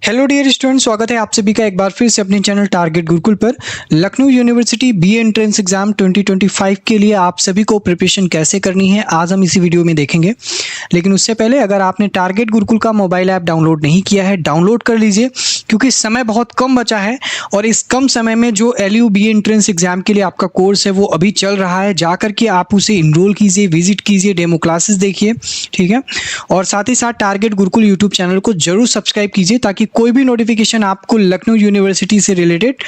Hello dear student, स्वागत है आप सभी का एक बार फिर से अपने चैनल टारगेट गुरुकुल पर। Lucknow University BA entrance exam 2025 के लिए आप सभी को प्रिपरेशन कैसे करनी है आज हम इसी वीडियो में देखेंगे। लेकिन उससे पहले अगर आपने टारगेट गुरुकुल का मोबाइल ऐप डाउनलोड नहीं किया है, डाउनलोड कर लीजिए, क्योंकि समय बहुत कम बचा है और इस कम समय में जो LU बीए एंट्रेंस एग्जाम के लिए आपका कोर्स है वो अभी चल रहा है। जा करके आप उसे इनरोल कीजिए, विजिट कीजिए, डेमो क्लासेस देखिए, ठीक है। और साथ ही साथ टारगेट गुरुकुल यूट्यूब चैनल को जरूर सब्सक्राइब कीजिए ताकि कोई भी नोटिफिकेशन आपको लखनऊ यूनिवर्सिटी से रिलेटेड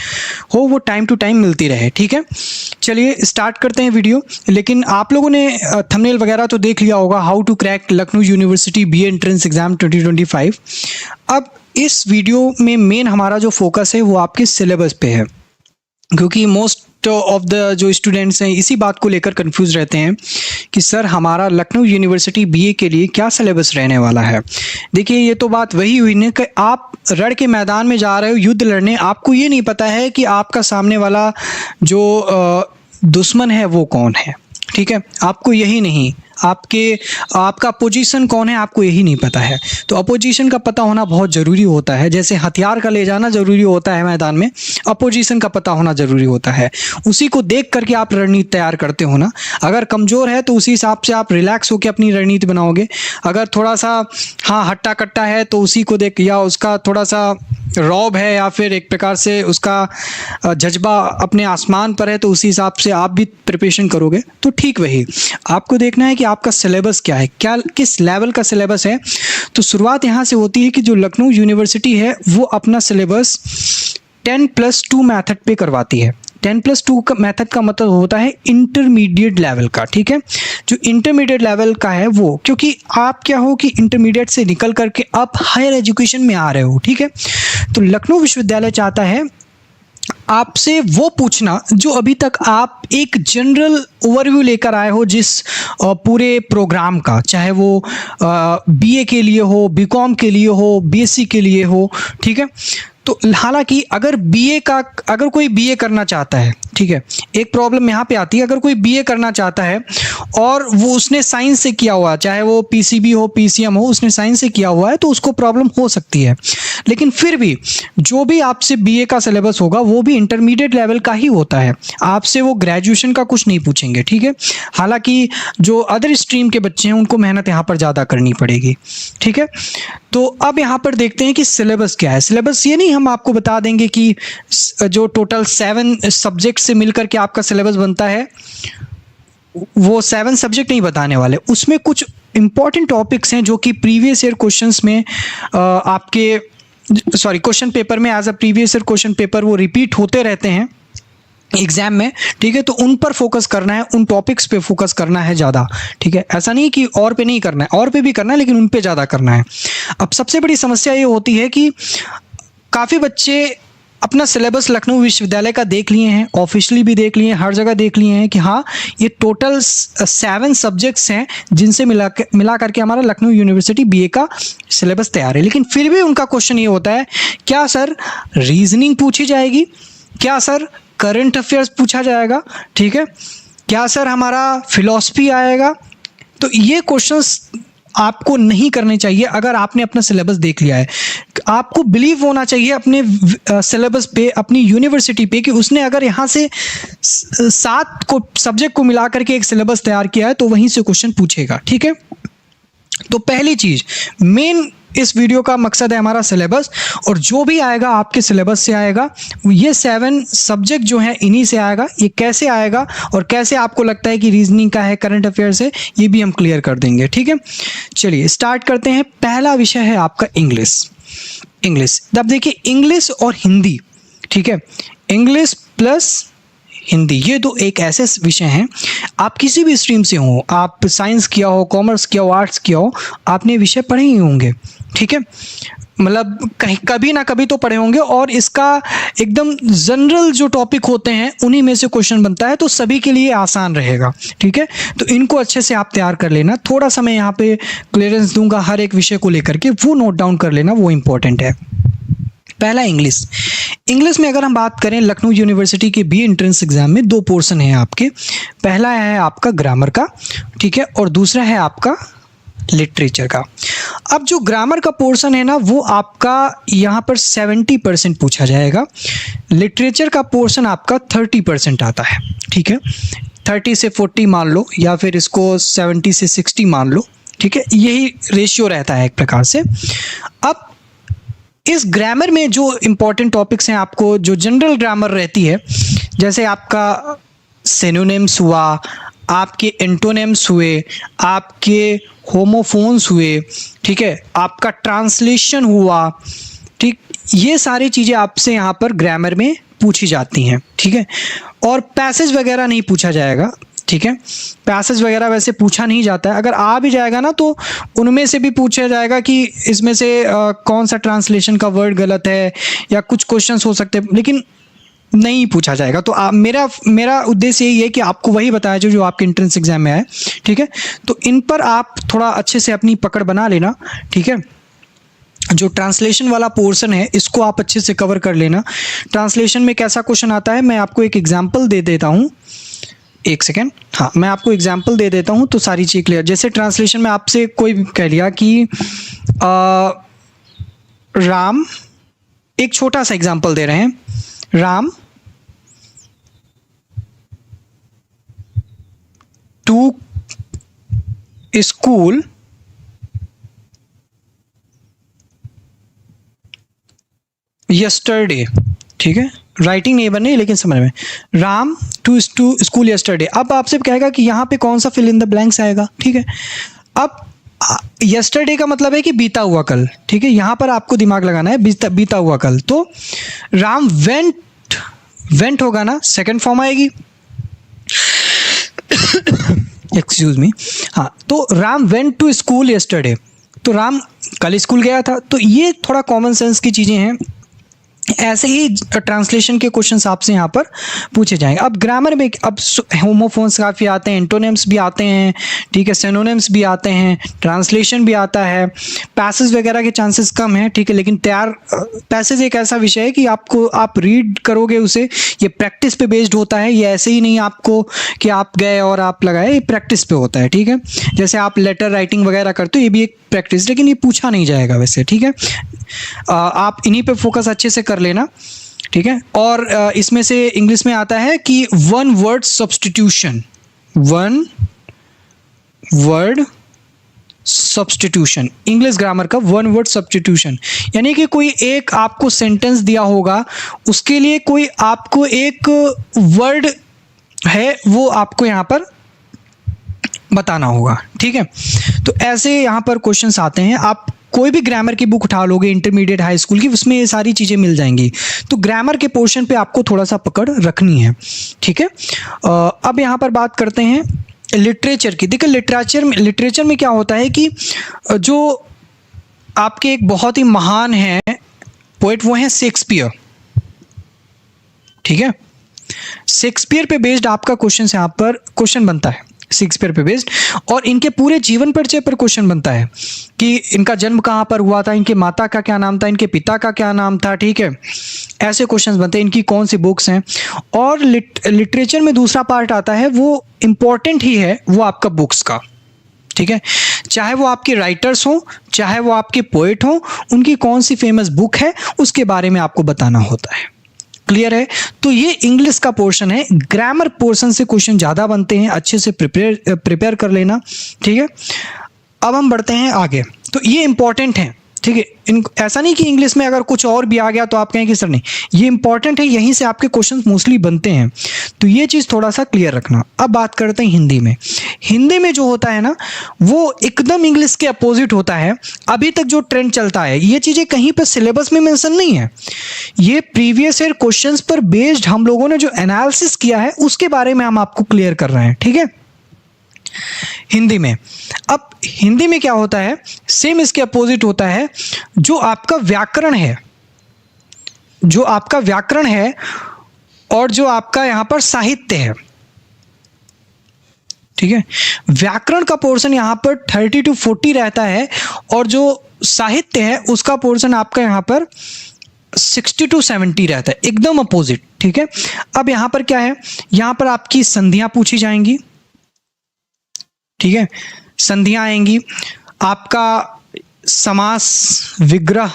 हो वो टाइम टू टाइम मिलती रहे, ठीक है। चलिए स्टार्ट करते हैं वीडियो। लेकिन आप लोगों ने थंबनेल वगैरह तो देख लिया होगा, how to crack Lucknow University BA entrance exam 2025। अब इस वीडियो में मेन हमारा जो फोकस है वो आपके सिलेबस पे है, क्योंकि मोस्ट ऑफ द जो स्टूडेंट्स हैं इसी बात को लेकर कंफ्यूज रहते हैं कि सर हमारा लखनऊ यूनिवर्सिटी बीए के लिए क्या सिलेबस रहने वाला है। देखिए ये तो बात वही हुई ना कि आप रण के मैदान में जा रहे हो युद्ध लड़ने, आपको ये नहीं पता है कि आपका सामने वाला जो दुश्मन है वो कौन है, ठीक है। आपको यही नहीं, आपका अपोजिशन कौन है आपको यही नहीं पता है। तो अपोजिशन का पता होना बहुत ज़रूरी होता है। जैसे हथियार का ले जाना ज़रूरी होता है मैदान में, अपोजिशन का पता होना ज़रूरी होता है। उसी को देख करके आप रणनीति तैयार करते हो ना। अगर कमज़ोर है तो उसी हिसाब से आप रिलैक्स होकर अपनी रणनीति बनाओगे। अगर थोड़ा सा हट्टा कट्टा है तो उसी को देख, या उसका थोड़ा सा रौब है या फिर एक प्रकार से उसका जज्बा अपने आसमान पर है तो उसी हिसाब से आप भी प्रिपरेशन करोगे। तो ठीक वही आपको देखना है कि आपका सिलेबस क्या है, किस लेवल का सिलेबस है। तो शुरुआत यहाँ से होती है कि जो लखनऊ यूनिवर्सिटी है वो अपना सिलेबस 10+2 मेथड पे करवाती है। 10+2 का मेथड का मतलब होता है इंटरमीडिएट लेवल का, ठीक है। जो इंटरमीडिएट लेवल का है वो, क्योंकि आप क्या हो कि इंटरमीडिएट से निकल करके आप हायर एजुकेशन में आ रहे हो, ठीक है। तो लखनऊ विश्वविद्यालय चाहता है आपसे वो पूछना जो अभी तक आप एक जनरल ओवरव्यू लेकर आए हो जिस पूरे प्रोग्राम का, चाहे वो बीए के लिए हो, बीकॉम के लिए हो, बीएससी के लिए हो, ठीक है। तो हालांकि अगर कोई बीए करना चाहता है, ठीक है, एक प्रॉब्लम यहाँ पे आती है। अगर कोई बीए करना चाहता है और वो उसने साइंस से किया हुआ, चाहे वो पीसीबी हो, पीसीएम हो, उसने साइंस से किया हुआ है तो उसको प्रॉब्लम हो सकती है। लेकिन फिर भी जो भी आपसे बीए का सिलेबस होगा वो भी इंटरमीडिएट लेवल का ही होता है। आपसे वो ग्रेजुएशन का कुछ नहीं पूछेंगे, ठीक है। हालांकि जो अदर स्ट्रीम के बच्चे हैं उनको मेहनत यहाँ पर ज़्यादा करनी पड़ेगी, ठीक है। तो अब यहाँ पर देखते हैं कि सिलेबस क्या है। सिलेबस ये नहीं हम आपको बता देंगे कि जो टोटल 7 सब्जेक्ट से मिलकर के आपका सिलेबस बनता है, वो 7 सब्जेक्ट नहीं बताने वाले। उसमें कुछ इंपॉर्टेंट टॉपिक्स हैं जो कि प्रीवियस ईयर क्वेश्चंस में क्वेश्चन पेपर में as a previous year question paper वो रिपीट होते रहते हैं एग्जाम में, ठीक है। तो उन पर फोकस करना है, उन टॉपिक्स पे फोकस करना है ज़्यादा, ठीक है। ऐसा नहीं कि और पे नहीं करना है, और पे भी करना है लेकिन उन पे ज़्यादा करना है। अब सबसे बड़ी समस्या ये होती है कि काफ़ी बच्चे अपना सिलेबस लखनऊ विश्वविद्यालय का देख लिए हैं, ऑफिशियली भी देख लिए हैं, हर जगह देख लिए हैं कि हाँ ये टोटल 7 सब्जेक्ट्स हैं जिनसे मिला करके हमारा लखनऊ यूनिवर्सिटी बीए का सिलेबस तैयार है। लेकिन फिर भी उनका क्वेश्चन ये होता है, क्या सर रीजनिंग पूछी जाएगी, क्या सर करंट अफेयर्स पूछा जाएगा, ठीक है, क्या सर हमारा फिलॉसफी आएगा। तो ये क्वेश्चंस आपको नहीं करने चाहिए अगर आपने अपना सिलेबस देख लिया है। आपको बिलीव होना चाहिए अपने सिलेबस पे, अपनी यूनिवर्सिटी पे, कि उसने अगर यहाँ से 7 सब्जेक्ट को मिला करके एक सिलेबस तैयार किया है तो वहीं से क्वेश्चन पूछेगा, ठीक है। तो पहली चीज, मेन इस वीडियो का मकसद है हमारा सिलेबस, और जो भी आएगा आपके सिलेबस से आएगा। ये 7 सब्जेक्ट जो हैं इन्हीं से आएगा। ये कैसे आएगा और कैसे आपको लगता है कि रीजनिंग का है, करंट अफेयर्स है, ये भी हम क्लियर कर देंगे, ठीक है। चलिए स्टार्ट करते हैं। पहला विषय है आपका इंग्लिश। अब देखिए इंग्लिश और हिंदी, ठीक है, इंग्लिश प्लस हिंदी, ये दो एक ऐसे विषय हैं, आप किसी भी स्ट्रीम से हो, आप साइंस किया हो, कॉमर्स किया हो, आर्ट्स किया हो, आपने विषय पढ़े ही होंगे, ठीक है। मतलब कहीं कभी ना कभी तो पढ़े होंगे, और इसका एकदम जनरल जो टॉपिक होते हैं उन्हीं में से क्वेश्चन बनता है, तो सभी के लिए आसान रहेगा, ठीक है। तो इनको अच्छे से आप तैयार कर लेना। थोड़ा सा मैं यहाँ पे क्लियरेंस दूंगा हर एक विषय को लेकर के, वो नोट डाउन कर लेना, वो इंपॉर्टेंट है। पहला इंग्लिश में अगर हम बात करें लखनऊ यूनिवर्सिटी के बीए एंट्रेंस एग्जाम में 2 पोर्शन हैं आपके। पहला है आपका ग्रामर का, ठीक है, और दूसरा है आपका लिटरेचर का। अब जो ग्रामर का पोर्शन है ना वो आपका यहाँ पर 70% पूछा जाएगा, लिटरेचर का पोर्शन आपका 30% आता है, ठीक है। 30 से 40 मान लो या फिर इसको 70 से 60 मान लो, ठीक है, यही रेशियो रहता है एक प्रकार से। अब इस ग्रामर में जो इंपॉर्टेंट टॉपिक्स हैं, आपको जो जनरल ग्रामर रहती है, जैसे आपका सिनोनिम्स हुआ, आपके एंटोनिम्स हुए, आपके होमोफोन्स हुए, ठीक है, आपका ट्रांसलेशन हुआ, ठीक, ये सारी चीज़ें आपसे यहाँ पर ग्रामर में पूछी जाती हैं, ठीक है। और पैसेज वगैरह नहीं पूछा जाएगा, ठीक है, पैसेज वगैरह वैसे पूछा नहीं जाता है। अगर आ भी जाएगा ना तो उनमें से भी पूछा जाएगा कि इसमें से कौन सा ट्रांसलेशन का वर्ड गलत है, या कुछ क्वेश्चंस हो सकते हैं, लेकिन नहीं पूछा जाएगा। तो मेरा उद्देश्य यही है कि आपको वही बताया जो आपके एंट्रेंस एग्जाम में आए, ठीक है। तो इन पर आप थोड़ा अच्छे से अपनी पकड़ बना लेना, ठीक है। जो ट्रांसलेशन वाला पोर्शन है इसको आप अच्छे से कवर कर लेना। ट्रांसलेशन में कैसा क्वेश्चन आता है, मैं आपको एक एग्जाम्पल दे देता हूँ, एक सेकेंड, हाँ मैं आपको एग्जाम्पल दे देता हूँ तो सारी चीज़ क्लियर। जैसे ट्रांसलेशन में आपसे कोई कह लिया कि राम, एक छोटा सा एग्जाम्पल दे रहे हैं, राम टू स्कूल यस्टरडे, ठीक है, राइटिंग नहीं बननी लेकिन समझ में, राम टू स्कूल यस्टरडे। अब आपसे कहेगा कि यहाँ पे कौन सा फिल इन द ब्लैंक्स आएगा, ठीक है। अब यस्टरडे का मतलब है कि बीता हुआ कल, ठीक है, यहाँ पर आपको दिमाग लगाना है, बीता हुआ कल। तो राम वेंट होगा ना, सेकंड फॉर्म आएगी, एक्सक्यूज मी, हाँ। तो Ram went to school yesterday, तो राम कल स्कूल गया था। तो ये थोड़ा कॉमन सेंस की चीज़ें हैं, ऐसे ही ट्रांसलेशन के क्वेश्चंस आपसे यहाँ पर पूछे जाएंगे। अब ग्रामर में अब होमोफोन्स काफ़ी आते हैं, एंटोनिम्स भी आते हैं, ठीक है, सिनोनिम्स भी आते हैं, ट्रांसलेशन भी आता है, पैसेज वगैरह के चांसेस कम हैं, ठीक है। लेकिन पैसेज एक ऐसा विषय है कि आप रीड करोगे उसे, ये प्रैक्टिस पे बेस्ड होता है, ये ऐसे ही नहीं आपको कि आप गए और आप लगाए, ये प्रैक्टिस पे होता है, ठीक है। जैसे आप लेटर राइटिंग वगैरह करते हो, ये भी एक प्रैक्टिस, लेकिन ये पूछा नहीं जाएगा वैसे, ठीक है। आप इन्हीं पे फोकस अच्छे से कर लेना, ठीक है। और इसमें से इंग्लिश में आता है कि one word substitution, English grammar का वन वर्ड सब्स्टिट्यूशन, यानी कि कोई एक आपको सेंटेंस दिया होगा, उसके लिए कोई आपको एक वर्ड है वो आपको यहाँ पर बताना होगा, ठीक है। तो ऐसे यहाँ पर क्वेश्चंस आते हैं। आप कोई भी ग्रामर की बुक उठा लोगे इंटरमीडिएट हाई स्कूल की, उसमें ये सारी चीज़ें मिल जाएंगी। तो ग्रामर के पोर्शन पे आपको थोड़ा सा पकड़ रखनी है, ठीक है। अब यहाँ पर बात करते हैं लिटरेचर की। देखिए लिटरेचर में क्या होता है कि जो आपके एक बहुत ही महान है पोएट, वो हैं शेक्सपियर, ठीक है। शेक्सपियर पे बेस्ड आपका यहाँ पर क्वेश्चन बनता है, शेक्सपियर पे बेस्ड, और इनके पूरे जीवन परिचय पर क्वेश्चन बनता है कि इनका जन्म कहाँ पर हुआ था, इनके माता का क्या नाम था, इनके पिता का क्या नाम था, ठीक है। ऐसे क्वेश्चंस बनते हैं, इनकी कौन सी बुक्स हैं। और लिटरेचर में दूसरा पार्ट आता है, वो इम्पॉर्टेंट ही है, वो आपका बुक्स का, ठीक है। चाहे वो आपके राइटर्स हों, चाहे वो आपके पोएट हों, उनकी कौन सी फेमस बुक है उसके बारे में आपको बताना होता है। क्लियर है। तो ये इंग्लिश का पोर्शन है। ग्रामर पोर्शन से क्वेश्चन ज़्यादा बनते हैं, अच्छे से प्रिपेयर कर लेना, ठीक है। अब हम बढ़ते हैं आगे। तो ये इंपॉर्टेंट है, ठीक है। ऐसा नहीं कि इंग्लिश में अगर कुछ और भी आ गया तो आप कहें कि सर नहीं, ये इंपॉर्टेंट है, यहीं से आपके क्वेश्चन मोस्टली बनते हैं। तो ये चीज़ थोड़ा सा क्लियर रखना। अब बात करते हैं हिंदी में। हिंदी में जो होता है ना, वो एकदम इंग्लिश के अपोजिट होता है। अभी तक जो ट्रेंड चलता है, ये चीज़ें कहीं पर सिलेबस में मेंशन नहीं है, ये प्रीवियस ईयर क्वेश्चंस पर बेस्ड हम लोगों ने जो एनालिसिस किया है उसके बारे में हम आपको क्लियर कर रहे हैं, ठीक है। हिंदी में, अब हिंदी में क्या होता है, सेम इसके अपोजिट होता है। जो आपका व्याकरण है और जो आपका यहां पर साहित्य है, ठीक है। व्याकरण का पोर्शन यहां पर 30 to 40 रहता है, और जो साहित्य है उसका पोर्शन आपका यहां पर 60 to 70 रहता है, एकदम अपोजिट, ठीक है। अब यहां पर क्या है, यहां पर आपकी संधियां पूछी जाएंगी, ठीक है, संधियां आएंगी। आपका समास विग्रह,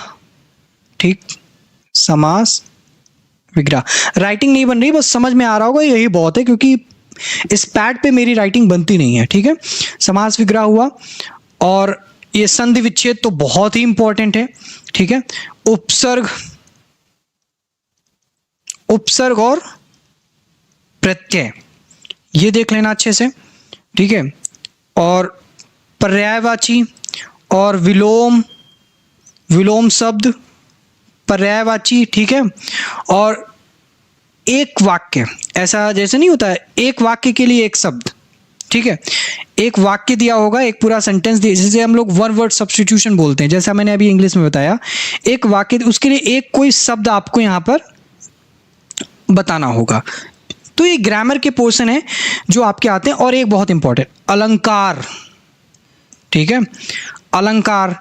ठीक, समास विग्रह। राइटिंग नहीं बन रही, बस समझ में आ रहा होगा, यही बहुत है क्योंकि इस पैड पे मेरी राइटिंग बनती नहीं है, ठीक है। समास विग्रह हुआ, और ये संधि विच्छेद तो बहुत ही इंपॉर्टेंट है, ठीक है। उपसर्ग, उपसर्ग और प्रत्यय, ये देख लेना अच्छे से, ठीक है। और पर्यायवाची और विलोम, विलोम शब्द, पर्यायवाची, ठीक है। और एक वाक्य, ऐसा जैसे नहीं होता है एक वाक्य के लिए एक शब्द, ठीक है। एक वाक्य दिया होगा, एक पूरा सेंटेंस दिया, जिसे हम लोग वन वर्ड सब्स्टिट्यूशन बोलते हैं, जैसा मैंने अभी इंग्लिश में बताया। एक वाक्य, उसके लिए एक कोई शब्द आपको यहां पर बताना होगा। तो ये ग्रामर के पोर्शन है जो आपके आते हैं। और एक बहुत इंपॉर्टेंट, अलंकार, ठीक है। अलंकार,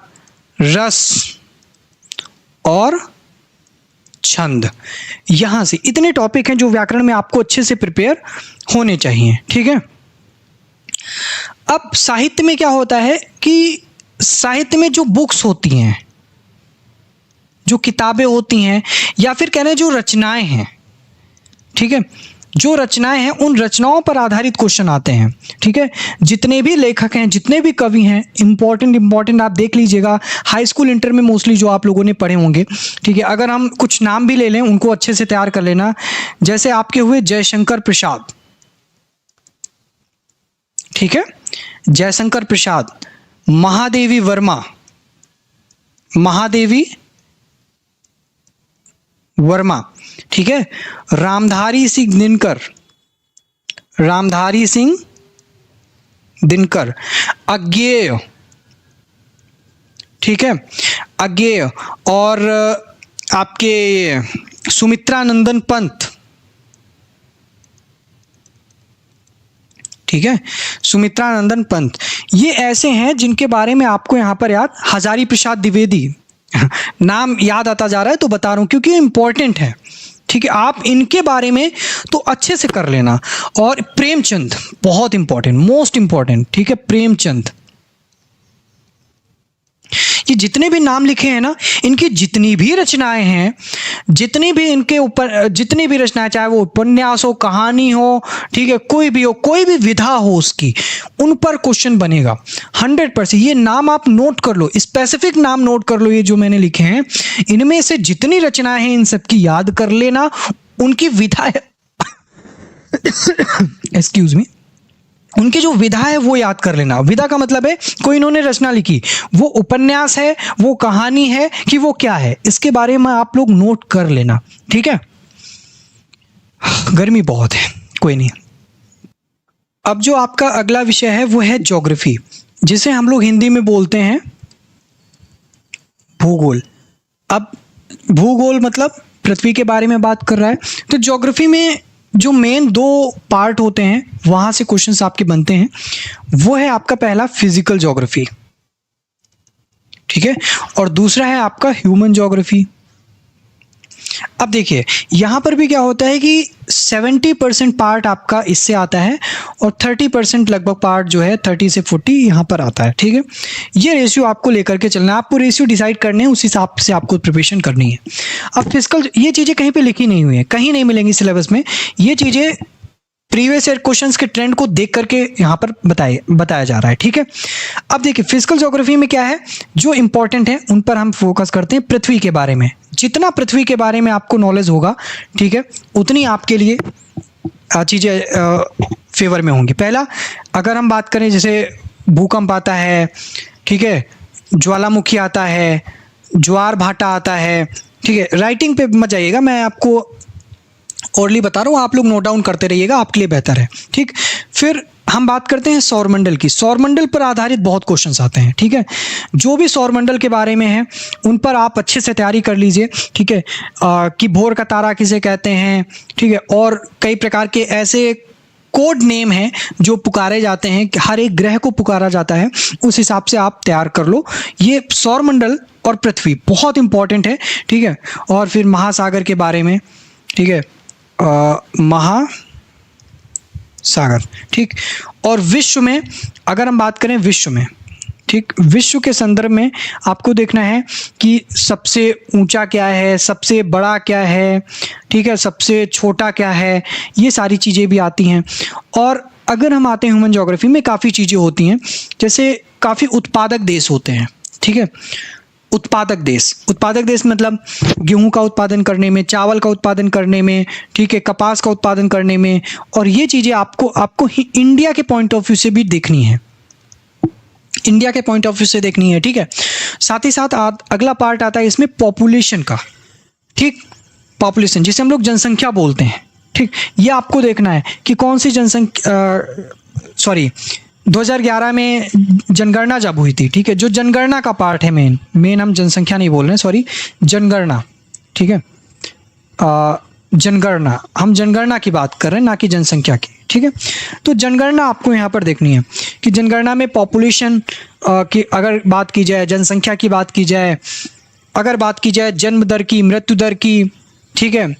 रस और छंद, यहां से इतने टॉपिक हैं जो व्याकरण में आपको अच्छे से प्रिपेयर होने चाहिए, ठीक है। अब साहित्य में क्या होता है कि साहित्य में जो बुक्स होती हैं, जो किताबें होती हैं, या फिर कह रहे हैं जो रचनाएं हैं, ठीक है, जो रचनाएं हैं उन रचनाओं पर आधारित क्वेश्चन आते हैं, ठीक है। जितने भी लेखक हैं, जितने भी कवि हैं, इंपॉर्टेंट आप देख लीजिएगा। हाई स्कूल इंटर में मोस्टली जो आप लोगों ने पढ़े होंगे, ठीक है। अगर हम कुछ नाम भी ले लें, उनको अच्छे से तैयार कर लेना। जैसे आपके हुए जयशंकर प्रसाद, ठीक है, जयशंकर प्रसाद, महादेवी वर्मा, महादेवी वर्मा, ठीक है। रामधारी सिंह दिनकर, रामधारी सिंह दिनकर, अज्ञेय, ठीक है, अज्ञेय। और आपके सुमित्रानंदन पंत, ठीक है, सुमित्रानंदन पंत। ये ऐसे हैं जिनके बारे में आपको यहां पर याद, हजारी प्रसाद द्विवेदी, नाम याद आता जा रहा है तो बता रहा हूं क्योंकि ये इंपॉर्टेंट है, ठीक है। आप इनके बारे में तो अच्छे से कर लेना। और प्रेमचंद, बहुत इंपॉर्टेंट, मोस्ट इंपॉर्टेंट, ठीक है, प्रेमचंद। ये जितने भी नाम लिखे हैं ना, इनकी जितनी भी रचनाएं हैं, जितनी भी इनके ऊपर, जितनी भी रचनाएं, चाहे वो उपन्यास हो, कहानी हो, ठीक है, कोई भी हो, कोई भी विधा हो उसकी, उन पर क्वेश्चन बनेगा 100%। ये नाम आप नोट कर लो, स्पेसिफिक नाम नोट कर लो, ये जो मैंने लिखे हैं, इनमें से जितनी रचनाएं हैं इन सबकी याद कर लेना, उनकी विधा एक्सक्यूज मी, उनकी जो विधा है वो याद कर लेना। विधा का मतलब है कोई इन्होंने रचना लिखी, वो उपन्यास है, वो कहानी है, कि वो क्या है, इसके बारे में आप लोग नोट कर लेना, ठीक है। गर्मी बहुत है, कोई नहीं। अब जो आपका अगला विषय है वो है ज्योग्राफी, जिसे हम लोग हिंदी में बोलते हैं भूगोल। अब भूगोल मतलब पृथ्वी के बारे में बात कर रहा है। तो ज्योग्राफी में जो मेन दो पार्ट होते हैं, वहां से क्वेश्चंस आपके बनते हैं। वो है आपका पहला फिजिकल ज्योग्राफी, ठीक है, और दूसरा है आपका ह्यूमन ज्योग्राफी। अब देखिए यहां पर भी क्या होता है कि 70% पार्ट आपका इससे आता है और 30% लगभग पार्ट जो है 30 से 40 यहां पर आता है, ठीक है। ये रेशियो आपको लेकर के चलना है, आपको रेशियो डिसाइड करने हैं, उस हिसाब से आपको प्रिपरेशन करनी है। अब फिजिकल, ये चीजें कहीं पे लिखी नहीं हुई है, कहीं नहीं मिलेंगी सिलेबस में। ये चीजें प्रीवियस ईयर क्वेश्चंस के ट्रेंड को देख करके यहाँ पर बताया जा रहा है, ठीक है। अब देखिए फिजिकल ज्योग्राफी में क्या है, जो इंपॉर्टेंट है उन पर हम फोकस करते हैं। पृथ्वी के बारे में, जितना पृथ्वी के बारे में आपको नॉलेज होगा, ठीक है, उतनी आपके लिए चीज़ें फेवर में होंगी। पहला, अगर हम बात करें जैसे भूकंप आता है, ठीक है, ज्वालामुखी आता है, ज्वार भाटा आता है, ठीक है। राइटिंग पे मत जाइएगा, मैं आपको ओरली बता रहा हूँ, आप लोग नोट डाउन करते रहिएगा, आपके लिए बेहतर है, ठीक। फिर हम बात करते हैं सौरमंडल की। सौरमंडल पर आधारित बहुत क्वेश्चंस आते हैं, ठीक है। जो भी सौरमंडल के बारे में है उन पर आप अच्छे से तैयारी कर लीजिए, ठीक है। कि भोर का तारा किसे कहते हैं, ठीक है, और कई प्रकार के ऐसे कोड नेम हैं जो पुकारे जाते हैं, हर एक ग्रह को पुकारा जाता है, उस हिसाब से आप तैयार कर लो। ये सौरमंडल और पृथ्वी बहुत इंपॉर्टेंट है, ठीक है। और फिर महासागर के बारे में, ठीक है, महासागर, ठीक। और विश्व में अगर हम बात करें, विश्व में, ठीक ठीक, विश्व के संदर्भ में आपको देखना है कि सबसे ऊंचा क्या है, सबसे बड़ा क्या है, ठीक है, सबसे छोटा क्या है, ये सारी चीज़ें भी आती हैं। और अगर हम आते हैं ह्यूमन ज्योग्राफी में, काफ़ी चीज़ें होती हैं, जैसे काफ़ी उत्पादक देश होते हैं, ठीक है, उत्पादक देश मतलब गेहूं का उत्पादन करने में, चावल का उत्पादन करने में, ठीक है, कपास का उत्पादन करने में, और ये चीज़ें आपको इंडिया के पॉइंट ऑफ व्यू से भी देखनी है, इंडिया के पॉइंट ऑफ व्यू से देखनी है, ठीक है। साथ ही साथ अगला पार्ट आता है इसमें पॉपुलेशन का, ठीक, पॉपुलेशन जिसे हम लोग जनसंख्या बोलते हैं, ठीक, ये आपको देखना है कि कौन सी 2011 में जनगणना जब हुई थी, ठीक है, जो जनगणना का पार्ट है, मेन हम जनसंख्या नहीं बोल रहे हैं, सॉरी, जनगणना, ठीक है, जनगणना, हम जनगणना की बात कर रहे हैं, ना कि जनसंख्या की, ठीक है। तो जनगणना आपको यहाँ पर देखनी है कि जनगणना में पॉपुलेशन की अगर बात की जाए, जनसंख्या की बात की जाए, अगर बात की जाए जन्म दर की, मृत्यु दर की, ठीक है,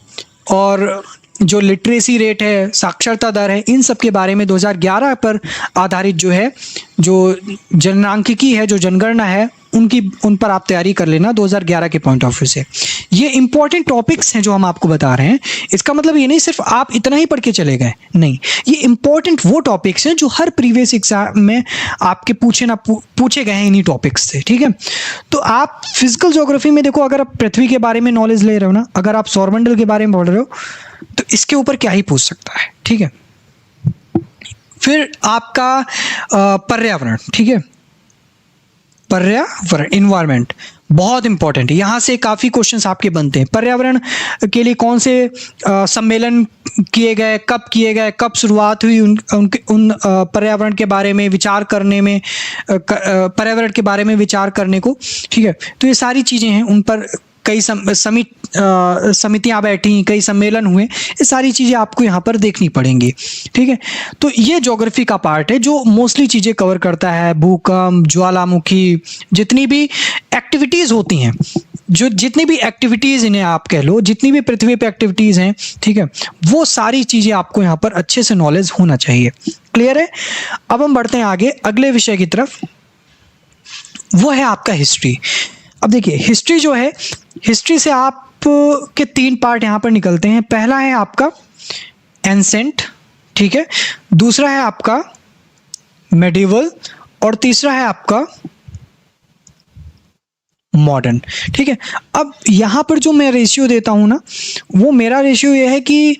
और जो लिटरेसी रेट है, साक्षरता दर है, इन सब के बारे में 2011 पर आधारित जो है, जो जननांकिकी है, जो जनगणना है, उन पर आप तैयारी कर लेना 2011 के पॉइंट ऑफ व्यू से। ये इंपॉर्टेंट टॉपिक्स हैं जो हम आपको बता रहे हैं। इसका मतलब ये नहीं सिर्फ आप इतना ही पढ़ के चले गए, नहीं, ये इंपॉर्टेंट वो टॉपिक्स हैं जो हर प्रीवियस एग्जाम में आपके पूछे गए हैं इन्हीं टॉपिक्स से, ठीक है। तो आप फिजिकल ज्योग्राफी में देखो, अगर आप पृथ्वी के बारे में नॉलेज ले रहे हो ना, अगर आप सौरमंडल के बारे में पढ़ रहे हो, तो इसके ऊपर क्या ही पूछ सकता है, ठीक है। फिर आपका पर्यावरण, ठीक है, पर्यावरण, इन्वायरमेंट बहुत इंपॉर्टेंट है। यहाँ से काफ़ी क्वेश्चंस आपके बनते हैं। पर्यावरण के लिए कौन से सम्मेलन किए गए, कब किए गए, कब शुरुआत हुई, उन पर्यावरण के बारे में विचार करने में, पर्यावरण के बारे में विचार करने को, ठीक है। तो ये सारी चीज़ें हैं, उन पर कई समितियां बैठी, कई सम्मेलन हुए, ये सारी चीज़ें आपको यहाँ पर देखनी पड़ेंगी, ठीक है। तो ये ज्योग्राफी का पार्ट है जो मोस्टली चीज़ें कवर करता है। भूकंप, ज्वालामुखी, जितनी भी एक्टिविटीज़ होती हैं, जो जितनी भी एक्टिविटीज़ इन्हें आप कह लो, जितनी भी पृथ्वी पे एक्टिविटीज़ हैं, ठीक है, वो सारी चीज़ें आपको यहाँ पर अच्छे से नॉलेज होना चाहिए। क्लियर है? अब हम बढ़ते हैं आगे अगले विषय की तरफ, वो है आपका हिस्ट्री। अब देखिए, हिस्ट्री जो है, हिस्ट्री से आप के 3 पार्ट यहाँ पर निकलते हैं। पहला है आपका एंसेंट, ठीक है, दूसरा है आपका मेडिवल, और तीसरा है आपका मॉडर्न, ठीक है। अब यहाँ पर जो मैं रेशियो देता हूँ ना, वो मेरा रेशियो ये है कि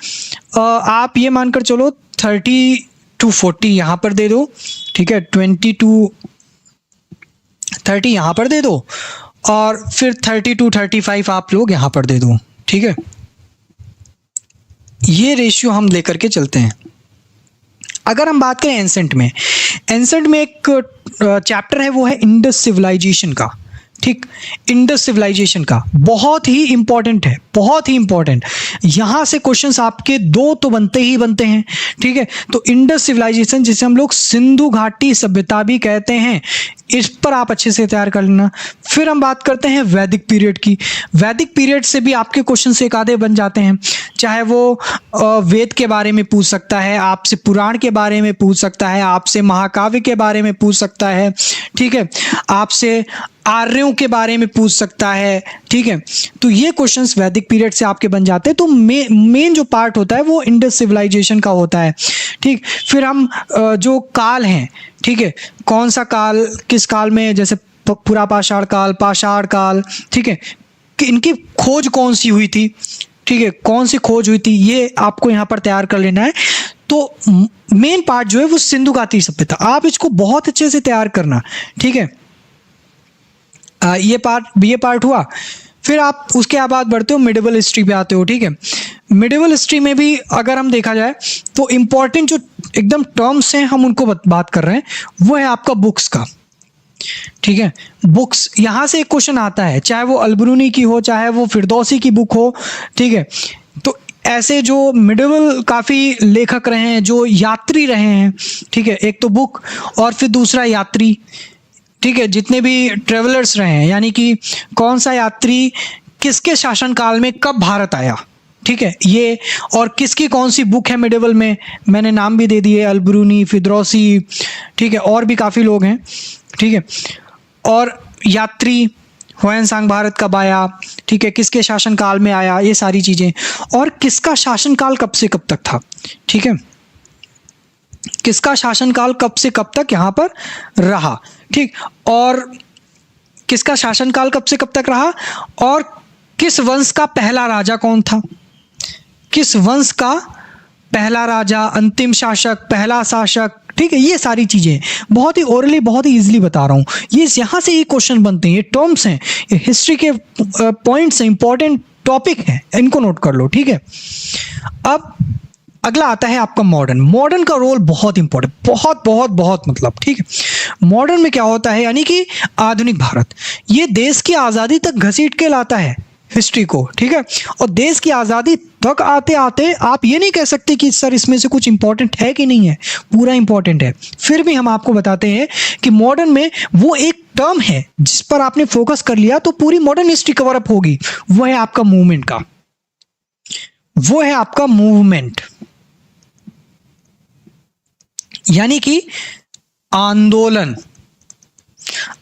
आप ये मानकर चलो 30:40 यहाँ पर दे दो, ठीक है, 20:30 यहाँ पर दे दो, और फिर 30:35 आप लोग यहाँ पर दे दो, ठीक है। ये रेशियो हम लेकर के चलते हैं। अगर हम बात करें एंसेंट में एक चैप्टर है, वो है इंडस सिविलाइजेशन का, ठीक, इंडस सिविलाइजेशन का बहुत ही इंपॉर्टेंट है, बहुत ही इंपॉर्टेंट। यहाँ से क्वेश्चंस आपके 2 तो बनते ही बनते हैं, ठीक है। तो इंडस सिविलाइजेशन, जिसे हम लोग सिंधु घाटी सभ्यता भी कहते हैं, इस पर आप अच्छे से तैयार कर लेना। फिर हम बात करते हैं वैदिक पीरियड की। वैदिक पीरियड से भी आपके क्वेश्चन एक आधे बन जाते हैं, चाहे वो वेद के बारे में पूछ सकता है, आपसे पुराण के बारे में पूछ सकता है, आपसे महाकाव्य के बारे में पूछ सकता है, ठीक है, आपसे आर्यों के बारे में पूछ सकता है, ठीक है। तो ये क्वेश्चंस वैदिक पीरियड से आपके बन जाते हैं। तो मेन जो पार्ट होता है वो इंडस सिविलाइजेशन का होता है, ठीक। फिर हम जो काल हैं, ठीक है, कौन सा काल, किस काल में, जैसे पुरा पाषाण काल, पाषाण काल, ठीक है, कि इनकी खोज कौन सी हुई थी, ठीक है, कौन सी खोज हुई थी, ये आपको यहाँ पर तैयार कर लेना है। तो मेन पार्ट जो है वो सिंधु घाटी सभ्यता, आप इसको बहुत अच्छे से तैयार करना, ठीक है। ये पार्ट हुआ। फिर आप उसके बाद बढ़ते हो मिडिवल हिस्ट्री पे आते हो, ठीक है। मिडिवल हिस्ट्री में भी अगर हम देखा जाए तो इंपॉर्टेंट जो एकदम टर्म्स हैं, हम उनको बात कर रहे हैं, वो है आपका बुक्स का, ठीक है। बुक्स, यहाँ से एक क्वेश्चन आता है, चाहे वो अलबरूनी की हो, चाहे वो फिरदौसी की बुक हो, ठीक है। तो ऐसे जो मिडिवल काफ़ी लेखक रहे हैं, जो यात्री रहे हैं, ठीक है, एक तो बुक और फिर दूसरा यात्री, ठीक है, जितने भी ट्रेवलर्स रहे हैं, यानी कि कौन सा यात्री किसके शासनकाल में कब भारत आया, ठीक है, ये, और किसकी कौन सी बुक है मिडिवल में, मैंने नाम भी दे दिए, अलबरूनी, फिरदौसी, ठीक है, और भी काफ़ी लोग हैं, ठीक है। और यात्री हुएनसांग भारत कब आया, ठीक है, किसके शासनकाल में आया, ये सारी चीजें, और किसका शासनकाल कब से कब तक था, ठीक है, किसका शासनकाल कब से कब तक यहां पर रहा, ठीक, और किसका शासनकाल कब से कब तक रहा, और किस वंश का पहला राजा कौन था, किस वंश का पहला राजा, अंतिम शासक, पहला शासक, ठीक है, ये सारी चीजें बहुत ही ओरली, बहुत ही इजीली बता रहा हूं। ये यहां से ये क्वेश्चन बनते हैं, ये टर्म्स हैं, ये हिस्ट्री के पॉइंट्स हैं, इंपॉर्टेंट टॉपिक हैं, इनको नोट कर लो, ठीक है। अब अगला आता है आपका मॉडर्न। मॉडर्न का रोल बहुत इंपॉर्टेंट, बहुत बहुत बहुत, मतलब, ठीक है। मॉडर्न में क्या होता है, यानी कि आधुनिक भारत, ये देश की आजादी तक घसीट के लाता है हिस्ट्री को, ठीक है। और देश की आजादी तक आते आते आप ये नहीं कह सकते कि सर इसमें से कुछ इंपॉर्टेंट है कि नहीं है, पूरा इंपॉर्टेंट है। फिर भी हम आपको बताते हैं कि मॉडर्न में वो एक टर्म है जिस पर आपने फोकस कर लिया तो पूरी मॉडर्न हिस्ट्री कवर अप होगी, वो है आपका मूवमेंट का, वो है आपका मूवमेंट, यानी कि आंदोलन।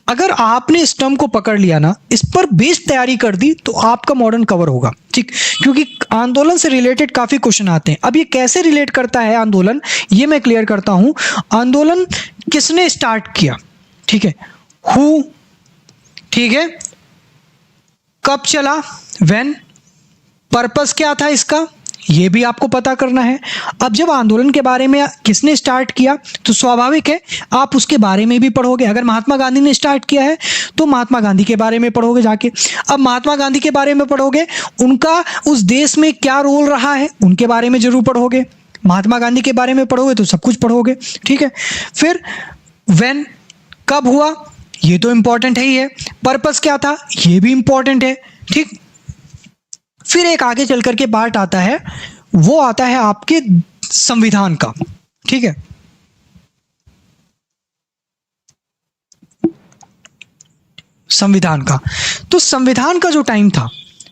अगर आपने इस टर्म को पकड़ लिया ना, इस पर बेस तैयारी कर दी, तो आपका मॉडर्न कवर होगा, ठीक, क्योंकि आंदोलन से रिलेटेड काफी क्वेश्चन आते हैं। अब ये कैसे रिलेट करता है आंदोलन, ये मैं क्लियर करता हूं। आंदोलन किसने स्टार्ट किया, ठीक है, हु, ठीक है, कब चला, व्हेन, पर्पस क्या था इसका, ये भी आपको पता करना है। अब जब आंदोलन के बारे में किसने स्टार्ट किया, तो स्वाभाविक है आप उसके बारे में भी पढ़ोगे। अगर महात्मा गांधी ने स्टार्ट किया है तो महात्मा गांधी के बारे में पढ़ोगे जाके। अब महात्मा गांधी के बारे में पढ़ोगे, उनका उस देश में क्या रोल रहा है, उनके बारे में जरूर पढ़ोगे। महात्मा गांधी के बारे में पढ़ोगे तो सब कुछ पढ़ोगे, ठीक है। फिर व्हेन, कब हुआ, ये तो इंपॉर्टेंट है ही है। पर्पस क्या था, ये भी इंपॉर्टेंट है, ठीक। फिर एक आगे चल करके पार्ट आता है, वो आता है आपके संविधान का, ठीक है। संविधान का, तो संविधान का जो टाइम था,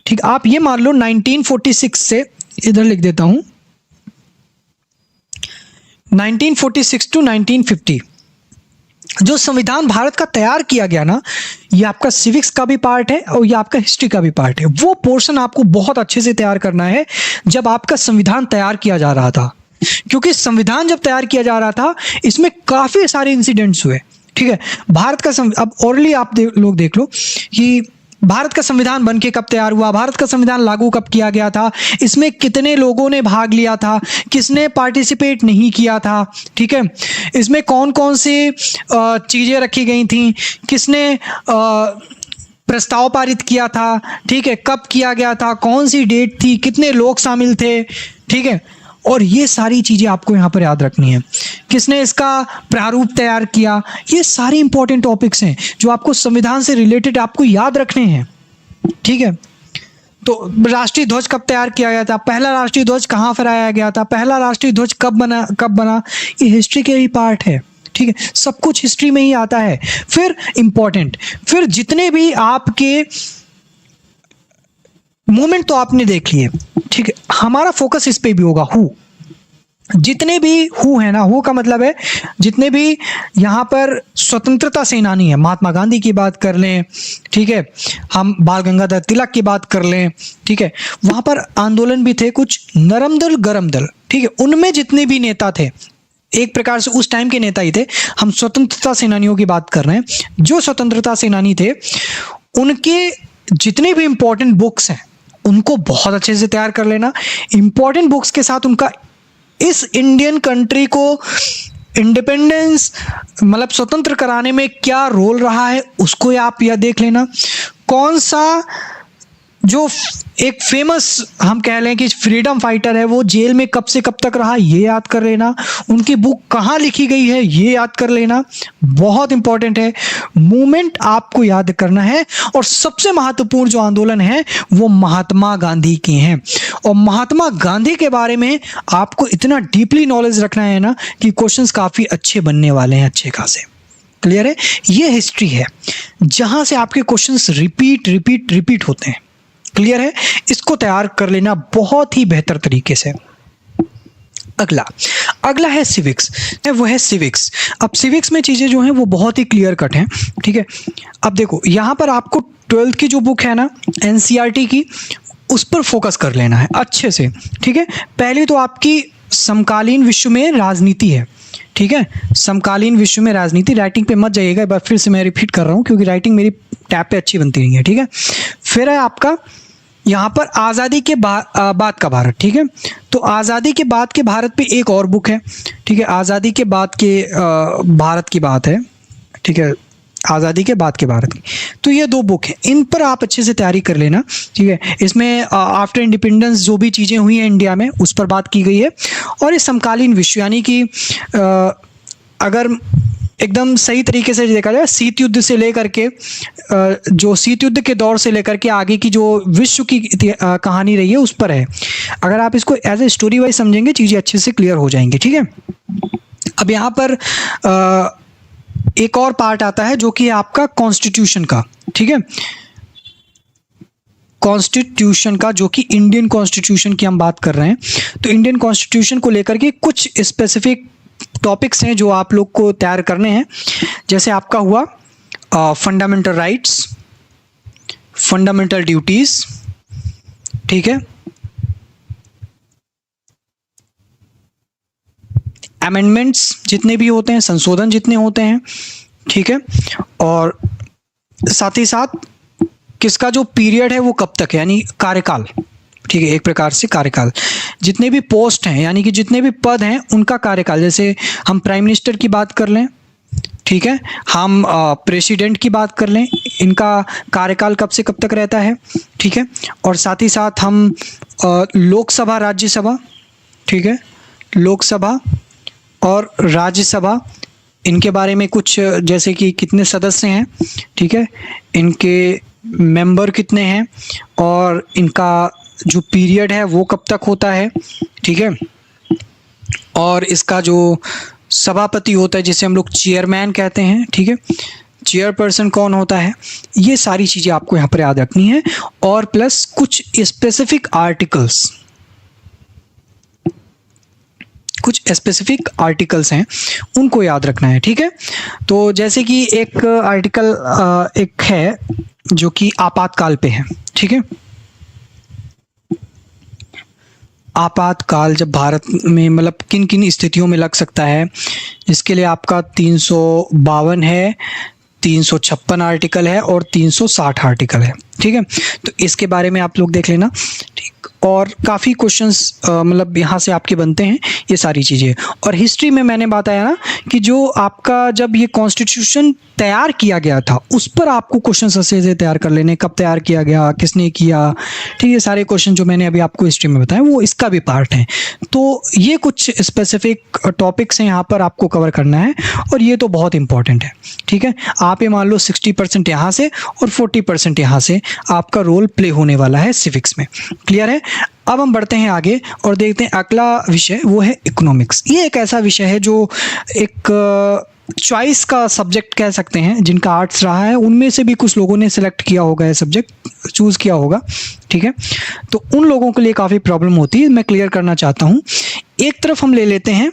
ठीक, आप ये मान लो 1946 से, इधर लिख देता हूं, 1946 टू 1950 जो संविधान भारत का तैयार किया गया ना, ये आपका सिविक्स का भी पार्ट है और ये आपका हिस्ट्री का भी पार्ट है। वो पोर्शन आपको बहुत अच्छे से तैयार करना है जब आपका संविधान तैयार किया जा रहा था, क्योंकि संविधान जब तैयार किया जा रहा था इसमें काफी सारे इंसिडेंट्स हुए, ठीक है। भारत का अब ओरली आप लोग देख लो कि भारत का संविधान बनके कब तैयार हुआ, भारत का संविधान लागू कब किया गया था, इसमें कितने लोगों ने भाग लिया था, किसने पार्टिसिपेट नहीं किया था, ठीक है, इसमें कौन कौन सी चीजें रखी गई थी, किसने प्रस्ताव पारित किया था, ठीक है, कब किया गया था, कौन सी डेट थी, कितने लोग शामिल थे, ठीक है। और ये सारी चीजें आपको यहाँ पर याद रखनी है। किसने इसका प्रारूप तैयार किया, ये सारे इंपॉर्टेंट टॉपिक्स हैं जो आपको संविधान से रिलेटेड आपको याद रखने हैं, ठीक है। तो राष्ट्रीय ध्वज कब तैयार किया गया था, पहला राष्ट्रीय ध्वज कहाँ फहराया गया था, पहला राष्ट्रीय ध्वज कब बना, ये हिस्ट्री के ही पार्ट है, ठीक है। सब कुछ हिस्ट्री में ही आता है। फिर इंपॉर्टेंट, फिर जितने भी आपके मूवमेंट तो आपने देख लिए, ठीक है, हमारा फोकस इस पे भी होगा, हु, जितने भी हु है ना, हु का मतलब है जितने भी यहाँ पर स्वतंत्रता सेनानी है, महात्मा गांधी की बात कर लें, ठीक है, हम बाल गंगाधर तिलक की बात कर लें, ठीक है, वहां पर आंदोलन भी थे, कुछ नरम दल गरम दल, ठीक है, उनमें जितने भी नेता थे, एक प्रकार से उस टाइम के नेता ही थे। हम स्वतंत्रता सेनानियों की बात कर रहे हैं, जो स्वतंत्रता सेनानी थे उनके जितने भी इंपॉर्टेंट बुक्स हैं उनको बहुत अच्छे से तैयार कर लेना। इंपॉर्टेंट बुक्स के साथ उनका इस इंडियन कंट्री को इंडिपेंडेंस मतलब स्वतंत्र कराने में क्या रोल रहा है उसको आप यह देख लेना। कौन सा जो एक फेमस हम कह लें कि फ्रीडम फाइटर है वो जेल में कब से कब तक रहा, ये याद कर लेना। उनकी बुक कहाँ लिखी गई है ये याद कर लेना, बहुत इंपॉर्टेंट है। मूवमेंट आपको याद करना है। और सबसे महत्वपूर्ण जो आंदोलन है वो महात्मा गांधी के हैं। और महात्मा गांधी के बारे में आपको इतना डीपली नॉलेज रखना है ना कि क्वेश्चंस काफ़ी अच्छे बनने वाले हैं, अच्छे खासे। क्लियर है? ये हिस्ट्री है जहाँ से आपके क्वेश्चंस रिपीट होते हैं। क्लियर है? इसको तैयार कर लेना बहुत ही बेहतर तरीके से। अगला अगला है सिविक्स, वो है सिविक्स। अब सिविक्स में चीज़ें जो हैं वो बहुत ही क्लियर कट हैं, ठीक है। अब देखो यहाँ पर आपको 12th की जो बुक है ना एनसीईआरटी की, उस पर फोकस कर लेना है अच्छे से, ठीक है। पहले तो आपकी समकालीन विश्व में राजनीति है, ठीक है। समकालीन विश्व में राजनीति, राइटिंग पे मत जाइएगा, एक बार फिर से मैं रिपीट कर रहा हूँ क्योंकि राइटिंग मेरी टैब पे अच्छी बनती नहीं है, ठीक है। फिर है आपका यहाँ पर आज़ादी के बाद का भारत, ठीक है। तो आज़ादी के बाद के भारत पे एक और बुक है, ठीक है। आज़ादी के बाद के भारत की बात है, ठीक है, आज़ादी के बाद के भारत की। तो ये 2 बुक हैं, इन पर आप अच्छे से तैयारी कर लेना, ठीक है। इसमें आफ्टर इंडिपेंडेंस जो भी चीज़ें हुई हैं इंडिया में उस पर बात की गई है, और इस समकालीन विश्व यानी कि अगर एकदम सही तरीके से देखा जाए शीत युद्ध से लेकर के जो शीत युद्ध के दौर से लेकर के आगे की जो विश्व की कहानी रही है उस पर है। अगर आप इसको एज ए स्टोरी वाइज समझेंगे चीज़ें अच्छे से क्लियर हो जाएंगी, ठीक है। अब यहाँ पर एक और पार्ट आता है जो कि आपका कॉन्स्टिट्यूशन का, ठीक है। कॉन्स्टिट्यूशन का, जो कि इंडियन कॉन्स्टिट्यूशन की हम बात कर रहे हैं। तो इंडियन कॉन्स्टिट्यूशन को लेकर के कुछ स्पेसिफिक टॉपिक्स हैं जो आप लोग को तैयार करने हैं। जैसे आपका हुआ फंडामेंटल राइट्स, फंडामेंटल ड्यूटीज, ठीक है, अमेंडमेंट्स जितने भी होते हैं, संशोधन जितने होते हैं, ठीक है, और साथ ही साथ किसका जो पीरियड है वो कब तक है, यानी कार्यकाल, ठीक है, एक प्रकार से कार्यकाल। जितने भी पोस्ट हैं यानी कि जितने भी पद हैं उनका कार्यकाल, जैसे हम प्राइम मिनिस्टर की बात कर लें, ठीक है, हम प्रेसिडेंट की बात कर लें, इनका कार्यकाल कब से कब तक रहता है, ठीक है। और साथ ही साथ हम लोकसभा, राज्यसभा, ठीक है, लोकसभा और राज्यसभा, इनके बारे में कुछ जैसे कि कितने सदस्य हैं, ठीक है, इनके मेंबर कितने हैं और इनका जो पीरियड है वो कब तक होता है, ठीक है। और इसका जो सभापति होता है जिसे हम लोग चेयरमैन कहते हैं, ठीक है, चेयरपर्सन कौन होता है, ये सारी चीज़ें आपको यहाँ पर याद रखनी है। और प्लस कुछ स्पेसिफिक आर्टिकल्स, कुछ स्पेसिफिक आर्टिकल्स हैं उनको याद रखना है, ठीक है। तो जैसे कि एक आर्टिकल एक है जो कि आपातकाल पे है, ठीक है। आपातकाल जब भारत में मतलब किन किन स्थितियों में लग सकता है, इसके लिए आपका 352 है, 356 आर्टिकल है और 360 आर्टिकल है, ठीक है। तो इसके बारे में आप लोग देख लेना, ठीक। और काफ़ी क्वेश्चंस मतलब यहाँ से आपके बनते हैं ये सारी चीज़ें। और हिस्ट्री में मैंने बताया ना कि जो आपका जब ये कॉन्स्टिट्यूशन तैयार किया गया था उस पर आपको क्वेश्चंस अच्छे से तैयार कर लेने, कब तैयार किया गया, किसने किया, ठीक है। सारे क्वेश्चन जो मैंने अभी आपको हिस्ट्री में बताया वो इसका भी पार्ट है। तो ये कुछ स्पेसिफिक टॉपिक्स हैं यहाँ पर आपको कवर करना है और ये तो बहुत इंपॉर्टेंट है, ठीक है। आप ये मान लो 60% यहाँ से और 40% यहाँ से आपका रोल प्ले होने वाला है सिविक्स में, क्लियर है। अब हम बढ़ते हैं आगे और देखते हैं अगला विषय, वो है इकोनॉमिक्स। ये एक ऐसा विषय है जो एक चॉइस का सब्जेक्ट कह सकते हैं, जिनका आर्ट्स रहा है उनमें से भी कुछ लोगों ने सिलेक्ट किया होगा, ये सब्जेक्ट चूज़ किया होगा, ठीक है। तो उन लोगों के लिए काफ़ी प्रॉब्लम होती है, मैं क्लियर करना चाहता हूँ। एक तरफ हम ले लेते हैं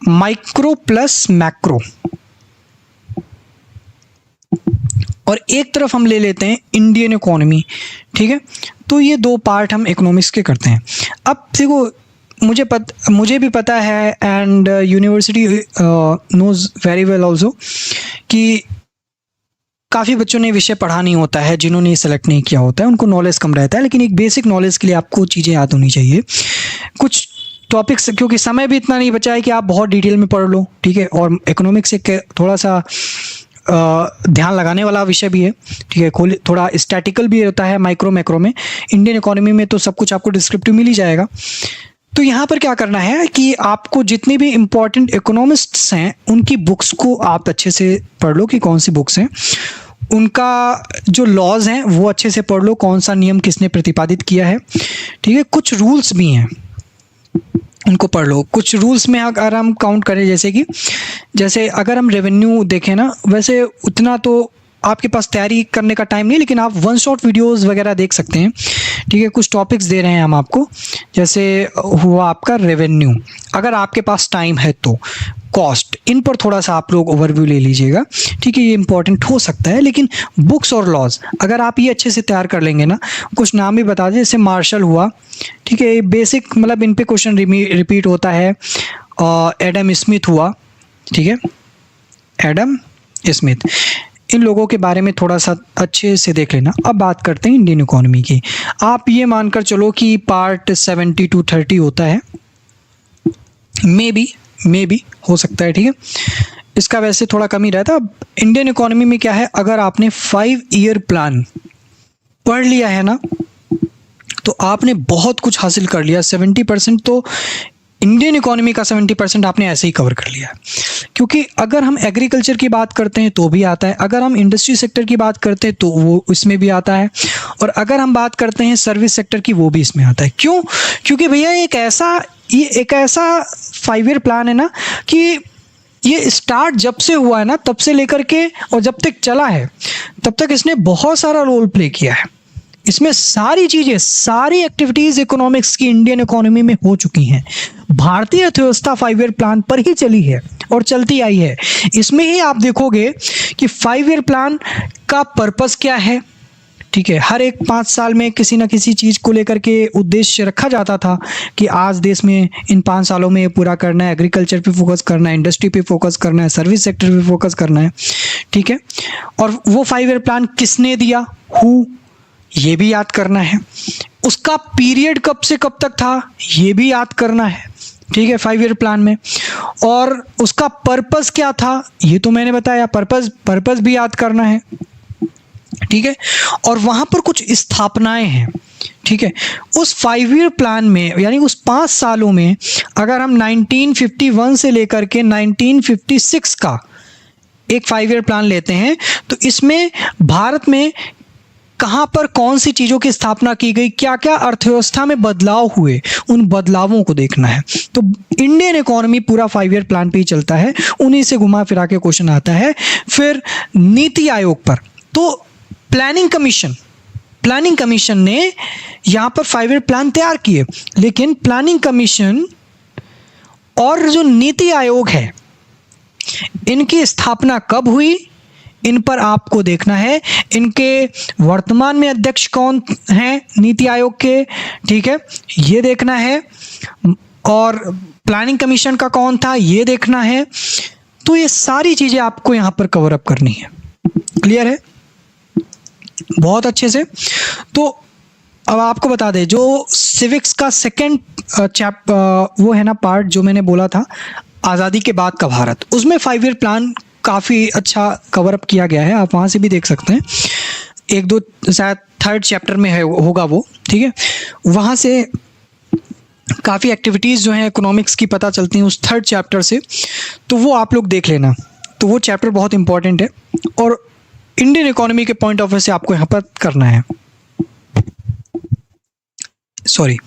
माइक्रो प्लस मैक्रो और एक तरफ हम ले लेते हैं इंडियन इकोनॉमी, ठीक है। तो ये 2 पार्ट हम इकोनॉमिक्स के करते हैं। अब देखो मुझे भी पता है and university knows very well also कि काफ़ी बच्चों ने विषय पढ़ा नहीं होता है, जिन्होंने सेलेक्ट नहीं किया होता है उनको नॉलेज कम रहता है, लेकिन एक बेसिक नॉलेज के लिए आपको चीज़ें याद होनी चाहिए। कुछ टॉपिक्स, क्योंकि समय भी इतना नहीं बचा है कि आप बहुत डिटेल में पढ़ लो, ठीक है। और इकोनॉमिक्स एक थोड़ा सा ध्यान लगाने वाला विषय भी है, ठीक है। थोड़ा स्टैटिकल भी होता है माइक्रो मैक्रो में। इंडियन इकोनॉमी में तो सब कुछ आपको डिस्क्रिप्टिव मिल ही जाएगा। तो यहाँ पर क्या करना है कि आपको जितने भी इम्पोर्टेंट इकोनॉमिस्ट्स हैं उनकी बुक्स को आप अच्छे से पढ़ लो कि कौन सी बुक्स हैं, उनका जो लॉज हैं वो अच्छे से पढ़ लो, कौन सा नियम किसने प्रतिपादित किया है, ठीक है। कुछ रूल्स भी हैं उनको पढ़ लो। कुछ रूल्स में अगर हम काउंट करें, जैसे अगर हम रेवेन्यू देखें ना, वैसे उतना तो आपके पास तैयारी करने का टाइम नहीं, लेकिन आप 1 शॉट वीडियोस वगैरह देख सकते हैं, ठीक है, कुछ टॉपिक्स दे रहे हैं हम आपको, जैसे हुआ आपका रेवेन्यू, अगर आपके पास टाइम है तो कॉस्ट, इन पर थोड़ा सा आप लोग ओवरव्यू ले लीजिएगा, ठीक है, ये इंपॉर्टेंट हो सकता है। लेकिन बुक्स और लॉज अगर आप ये अच्छे से तैयार कर लेंगे ना, कुछ नाम भी बता दें, जैसे मार्शल हुआ, ठीक है, बेसिक मतलब इन पे क्वेश्चन रिपीट होता है, एडम स्मिथ हुआ, ठीक है, एडम स्मिथ, इन लोगों के बारे में थोड़ा सा अच्छे से देख लेना। अब बात करते हैं इंडियन इकोनॉमी की। आप ये मानकर चलो कि पार्ट 70 to 30 होता है, मे बी हो सकता है, ठीक है, इसका वैसे थोड़ा कम ही रहता है। अब इंडियन इकोनॉमी में क्या है, अगर आपने 5 ईयर प्लान पढ़ लिया है ना, तो आपने बहुत कुछ हासिल कर लिया। 70% तो इंडियन इकोनॉमी का 70% आपने ऐसे ही कवर कर लिया है, क्योंकि अगर हम एग्रीकल्चर की बात करते हैं तो भी आता है, अगर हम इंडस्ट्री सेक्टर की बात करते हैं तो वो इसमें भी आता है, और अगर हम बात करते हैं सर्विस सेक्टर की, वो भी इसमें आता है। क्यों? क्योंकि भैया ये एक ऐसा 5 ईयर प्लान है ना, कि ये स्टार्ट जब से हुआ है ना, तब से लेकर के और जब तक चला है, तब तक इसने बहुत सारा रोल प्ले किया है। इसमें सारी चीजें, सारी एक्टिविटीज इकोनॉमिक्स की इंडियन इकोनॉमी में हो चुकी हैं। भारतीय अर्थव्यवस्था 5 ईयर प्लान पर ही चली है और चलती आई है। इसमें ही आप देखोगे कि 5 ईयर प्लान का पर्पस क्या है, ठीक है, हर एक 5 साल में किसी ना किसी चीज़ को लेकर के उद्देश्य रखा जाता था कि आज देश में इन 5 सालों में पूरा करना है, एग्रीकल्चर पे फोकस करना है, इंडस्ट्री पे फोकस करना है, सर्विस सेक्टर पे फोकस करना है, ठीक है। और वो 5 ईयर प्लान किसने दिया, हु, ये भी याद करना है। उसका पीरियड कब से कब तक था, ये भी याद करना है, ठीक है, 5 ईयर प्लान में। और उसका पर्पस क्या था, ये तो मैंने बताया, पर्पस भी याद करना है, ठीक है। और वहां पर कुछ स्थापनाएं हैं, ठीक है। उस 5 ईयर प्लान में, यानी उस 5 सालों में, अगर हम 1951 से लेकर के 1956 का एक 5 ईयर प्लान लेते हैं, तो इसमें भारत में कहाँ पर कौन सी चीज़ों की स्थापना की गई, क्या क्या अर्थव्यवस्था में बदलाव हुए, उन बदलावों को देखना है। तो इंडियन इकोनॉमी पूरा 5 ईयर प्लान पे ही चलता है, उन्हीं से घुमा फिरा के क्वेश्चन आता है। फिर नीति आयोग पर, तो प्लानिंग कमीशन ने यहाँ पर 5 ईयर प्लान तैयार किए, लेकिन प्लानिंग कमीशन और जो नीति आयोग है, इनकी स्थापना कब हुई, इन पर आपको देखना है। इनके वर्तमान में अध्यक्ष कौन हैं नीति आयोग के, ठीक है, ये देखना है। और प्लानिंग कमीशन का कौन था, ये देखना है। तो ये सारी चीजें आपको यहां पर कवर अप करनी है। क्लियर है? बहुत अच्छे से। तो अब आपको बता दें, जो सिविक्स का सेकंड वो है ना पार्ट, जो मैंने बोला था आज़ादी के बाद का भारत, उसमें 5 ईयर प्लान काफ़ी अच्छा कवर अप किया गया है, आप वहाँ से भी देख सकते हैं। 1-2 शायद 3rd चैप्टर में है, होगा वो, ठीक है। वहाँ से काफ़ी एक्टिविटीज़ जो हैं इकोनॉमिक्स की पता चलती हैं उस 3rd चैप्टर से, तो वो आप लोग देख लेना। तो वो चैप्टर बहुत इंपॉर्टेंट है और इंडियन इकोनॉमी के पॉइंट ऑफ व्यू से आपको यहाँ पर करना है। सॉरी।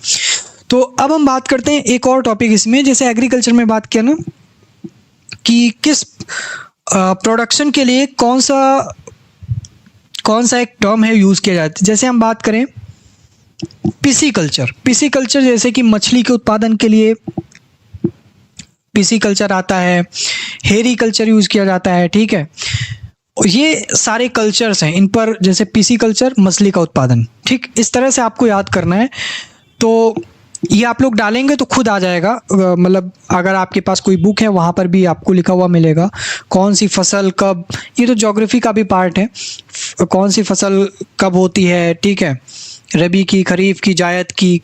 तो अब हम बात करते हैं एक और टॉपिक इसमें, जैसे एग्रीकल्चर में बात किया ना कि किस प्रोडक्शन के लिए कौन सा एक टर्म है यूज़ किया जाता है। जैसे हम बात करें पिसीकल्चर, जैसे कि मछली के उत्पादन के लिए पिसीकल्चर आता है, हेरीकल्चर यूज़ किया जाता है, ठीक है। ये सारे कल्चर्स हैं, इन पर जैसे पिसीकल्चर, मछली का उत्पादन, ठीक, इस तरह से आपको याद करना है। तो ये आप लोग डालेंगे तो खुद आ जाएगा, मतलब अगर आपके पास कोई बुक है वहाँ पर भी आपको लिखा हुआ मिलेगा कौन सी फसल कब, ये तो ज्योग्राफी का भी पार्ट है, कौन सी फसल कब होती है, ठीक है, रबी की, खरीफ की, जायद की,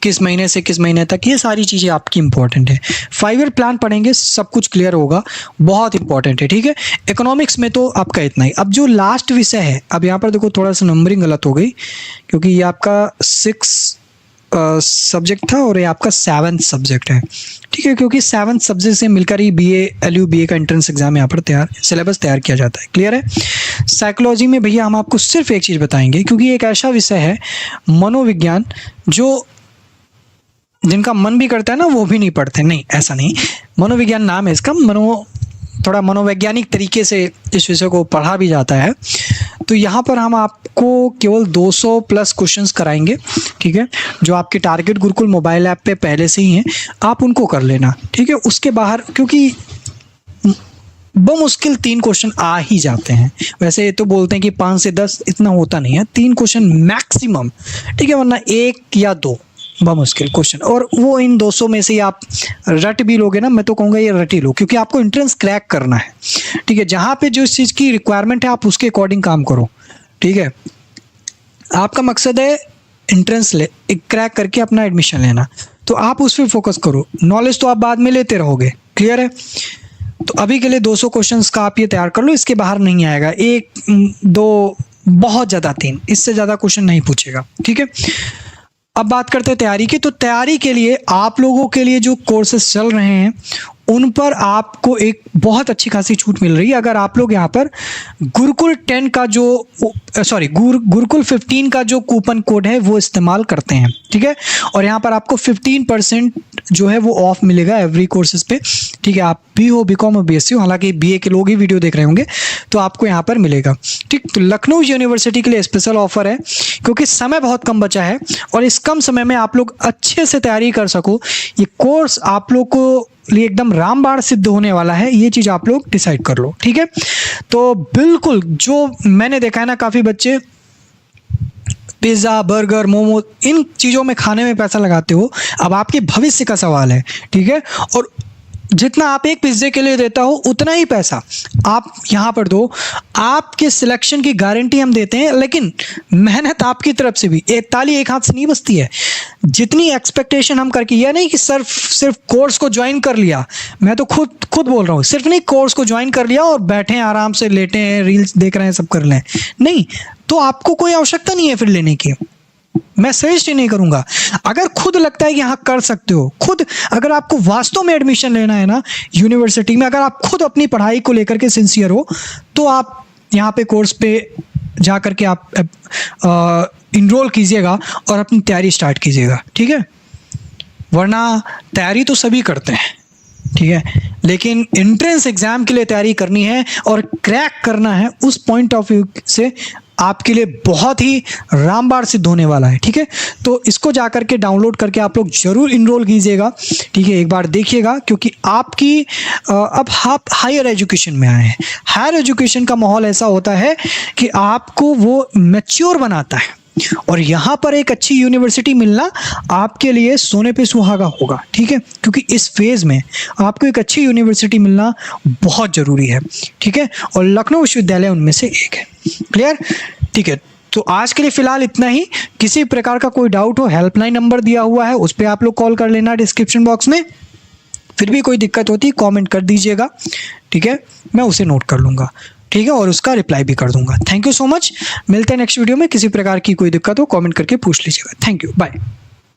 किस महीने से किस महीने तक, ये सारी चीज़ें आपकी इंपॉर्टेंट है। 5 ईयर प्लान पढ़ेंगे सब कुछ क्लियर होगा, बहुत इंपॉर्टेंट है, ठीक है। इकोनॉमिक्स में तो आपका इतना ही। अब जो लास्ट विषय है, अब यहाँ पर देखो थोड़ा सा नंबरिंग गलत हो गई, क्योंकि ये आपका 6 सब्जेक्ट था और ये आपका 7th सब्जेक्ट है, ठीक है, क्योंकि 7th सब्जेक्ट से मिलकर ही BA का एंट्रेंस एग्जाम यहाँ पर सिलेबस तैयार किया जाता है। क्लियर है? साइकोलॉजी में भैया हम आपको सिर्फ एक चीज़ बताएंगे, क्योंकि एक ऐसा विषय है मनोविज्ञान, जो जिनका मन भी करता है ना वो भी नहीं पढ़ते, नहीं ऐसा नहीं, मनोविज्ञान नाम है इसका, थोड़ा मनोवैज्ञानिक तरीके से इस विषय को पढ़ा भी जाता है। तो यहाँ पर हम आपको केवल 200 प्लस क्वेश्चंस कराएंगे, ठीक है, जो आपके टारगेट गुरुकुल मोबाइल ऐप पे पहले से ही हैं, आप उनको कर लेना, ठीक है। उसके बाहर क्योंकि बमुश्किल 3 क्वेश्चन आ ही जाते हैं, वैसे तो बोलते हैं कि 5 से 10 इतना होता नहीं है, 3 क्वेश्चन मैक्सिमम, ठीक है, वरना 1 या 2 बमुश्किल क्वेश्चन, और वो इन 200 में से आप रट भी लोगे ना, मैं तो कहूँगा ये रट ही लो, क्योंकि आपको एंट्रेंस क्रैक करना है, ठीक है। जहाँ पे जो चीज़ की रिक्वायरमेंट है आप उसके अकॉर्डिंग काम करो, ठीक है। आपका मकसद है एंट्रेंस क्रैक करके अपना एडमिशन लेना, तो आप उस पर फोकस करो, नॉलेज तो आप बाद में लेते रहोगे, क्लियर है। तो अभी के लिए 200 क्वेश्चंस का आप ये तैयार कर लो, इसके बाहर नहीं आएगा, 1 2 बहुत ज़्यादा 3, इससे ज़्यादा क्वेश्चन नहीं पूछेगा, ठीक है। अब बात करते हैं तैयारी की। तो तैयारी के लिए आप लोगों के लिए जो कोर्सेज चल रहे हैं उन पर आपको एक बहुत अच्छी खासी छूट मिल रही है। अगर आप लोग यहाँ पर गुरुकुल 10 का जो गुरुकुल 15 का जो कूपन कोड है वो इस्तेमाल करते हैं, ठीक है, और यहाँ पर आपको 15% जो है वो ऑफ मिलेगा एवरी कोर्सेज पे, ठीक है। आप भी हो बीकॉम और बीएससी हो, हालांकि बीए के लोग ही वीडियो देख रहे होंगे, तो आपको यहाँ पर मिलेगा, ठीक। तो लखनऊ यूनिवर्सिटी के लिए स्पेशल ऑफर है, क्योंकि समय बहुत कम बचा है और इस कम समय में आप लोग अच्छे से तैयारी कर सको, ये कोर्स आप लोग को लिए एकदम रामबाण सिद्ध होने वाला है, ये चीज़ आप लोग डिसाइड कर लो, ठीक है। तो बिल्कुल जो मैंने देखा है ना, काफ़ी बच्चे पिज़्ज़ा बर्गर मोमो इन चीज़ों में खाने में पैसा लगाते हो, अब आपके भविष्य का सवाल है, ठीक है। और जितना आप एक पिज़्ज़े के लिए देता हो उतना ही पैसा आप यहाँ पर दो, आपके सिलेक्शन की गारंटी हम देते हैं, लेकिन मेहनत आपकी तरफ से भी, एक ताली एक हाथ से नहीं बजती है। जितनी एक्सपेक्टेशन हम करके, यह नहीं कि सिर्फ कोर्स को ज्वाइन कर लिया, मैं तो खुद बोल रहा हूँ, सिर्फ नहीं कोर्स को ज्वाइन कर लिया और बैठे हैं आराम से, लेटे हैं, रील्स देख रहे हैं, सब कर लें, नहीं, तो आपको कोई आवश्यकता नहीं है फिर लेने की, मैं सजेस्ट ही नहीं करूंगा। अगर खुद लगता है कि हाँ कर सकते हो, खुद अगर आपको वास्तव में एडमिशन लेना है ना यूनिवर्सिटी में, अगर आप खुद अपनी पढ़ाई को लेकर के सिंसियर हो, तो आप यहाँ पे कोर्स पे जा करके आप इनरोल कीजिएगा और अपनी तैयारी स्टार्ट कीजिएगा, ठीक है। वरना तैयारी तो सभी करते हैं, ठीक है, लेकिन एंट्रेंस एग्जाम के लिए तैयारी करनी है और क्रैक करना है, उस पॉइंट ऑफ व्यू से आपके लिए बहुत ही रामबाण सिद्ध होने वाला है, ठीक है। तो इसको जाकर के डाउनलोड करके आप लोग जरूर इनरोल कीजिएगा, ठीक है, एक बार देखिएगा, क्योंकि आपकी अब आप हायर एजुकेशन में आए हैं। हायर एजुकेशन का माहौल ऐसा होता है कि आपको वो मैच्योर बनाता है, और यहाँ पर एक अच्छी यूनिवर्सिटी मिलना आपके लिए सोने पे सुहागा होगा, ठीक है, क्योंकि इस फेज में आपको एक अच्छी यूनिवर्सिटी मिलना बहुत ज़रूरी है, ठीक है, और लखनऊ विश्वविद्यालय उनमें से एक है, क्लियर, ठीक है। तो आज के लिए फिलहाल इतना ही। किसी प्रकार का कोई डाउट हो, हेल्पलाइन नंबर दिया हुआ है, उस पर आप लोग कॉल कर लेना डिस्क्रिप्शन बॉक्स में। फिर भी कोई दिक्कत होती है कॉमेंट कर दीजिएगा, ठीक है, मैं उसे नोट कर लूँगा, ठीक है, और उसका रिप्लाई भी कर दूंगा। थैंक यू सो मच, मिलते हैं नेक्स्ट वीडियो में। किसी प्रकार की कोई दिक्कत हो कमेंट करके पूछ लीजिएगा। Thank you, bye.